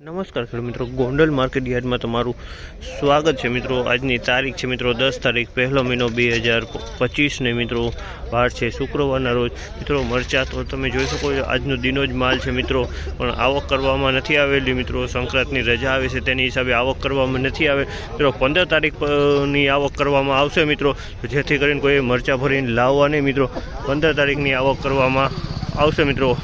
नमस्कार खेडूत मित्रों, Gondal market yard में तमारू स्वागत है। मित्रों आजनी तारीख है मित्रों 10 तारीख पहलो महीनो 2025 ने मित्रों बार है शुक्रवार रोज। मित्रों मरचा तो तमे जोई शको छो आजनो दिनो ज माल है मित्रों, पण आवक करवामां नथी आवेली। मित्रों संक्रांतनी रजा आवे छे तेनी हिसाबे आवक करवामां नथी आवे। मित्रों 15 तारीख नी आवक करवामां आवशे मित्रों, जेथी करीने कोई मरचा भरीने लाववा नहीं। मित्रों 15 तारीखनी आवक करवामां आवशे। मित्रों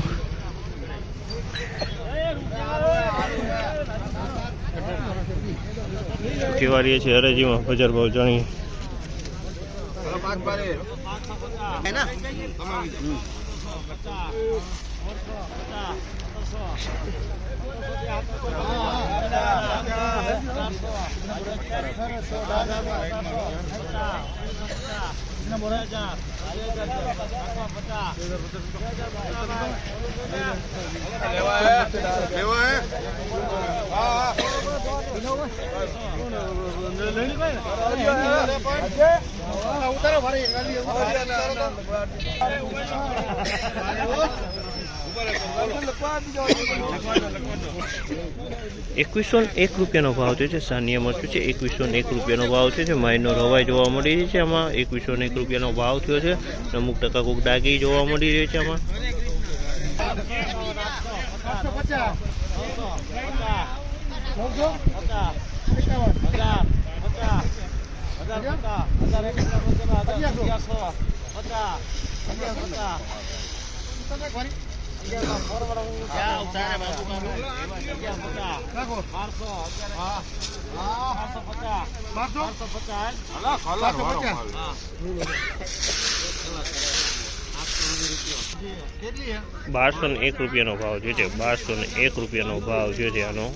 केवा रही है हराजी में बजार भाव जानी ₹2101 भाव है। सानिया मरचू है ₹2101 भाव है। माइनो रवाई जोवा मળી રહી છે। આમાં ₹2101 भाव थयो છે। અમુક ટકા કોક ડાગી જોવા મળી રહી છે। આમાં ₹1201 भाव जो है। ₹1201 भाव जो है आनो।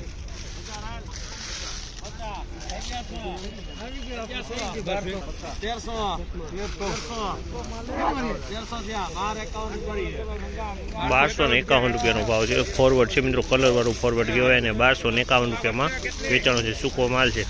₹1251 भाव है। फॉरवर्ड है मित्रों, कलर वालू फॉरवर्ड कहवाय ने। ₹1251 में वेचाणो है। सूको माल है।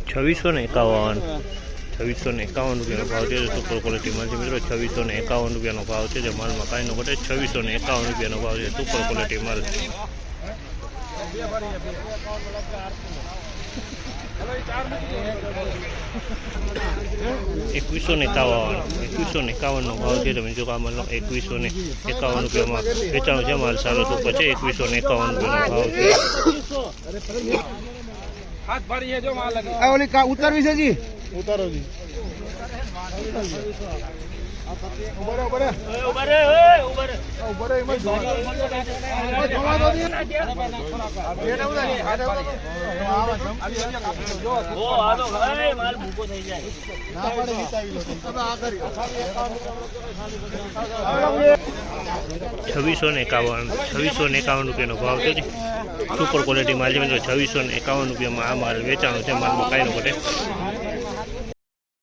₹2651 भाव है। सुपर क्वॉलिटी माल है मित्रों। ₹2651 भाव है। जो माल में कहीं न घटे। ₹2651 भाव है। सुपर क्वॉलिटी माल। ₹2151 भाव है। તમે જો આ માલ ₹2151 में વેચાણો છે। માલ સારો સુપર છે। ₹2151 भाव है। हाथ भरी है जो माल लगे। ओली का उतर भी से जी, उतारो जी। उबरे उबरे उबरे उबरे उबरे मत दो दो दी। ये ना उधर हाथ जो वो आलो भाई माल भूको થઈ જાય ના પડે વિતાવી લો। अब आ કરી ₹2651 भाव है। सुपर क्वॉलिटी माल है। ₹2651 में आ माल वेचाणो है। माल में कहीं न घटे।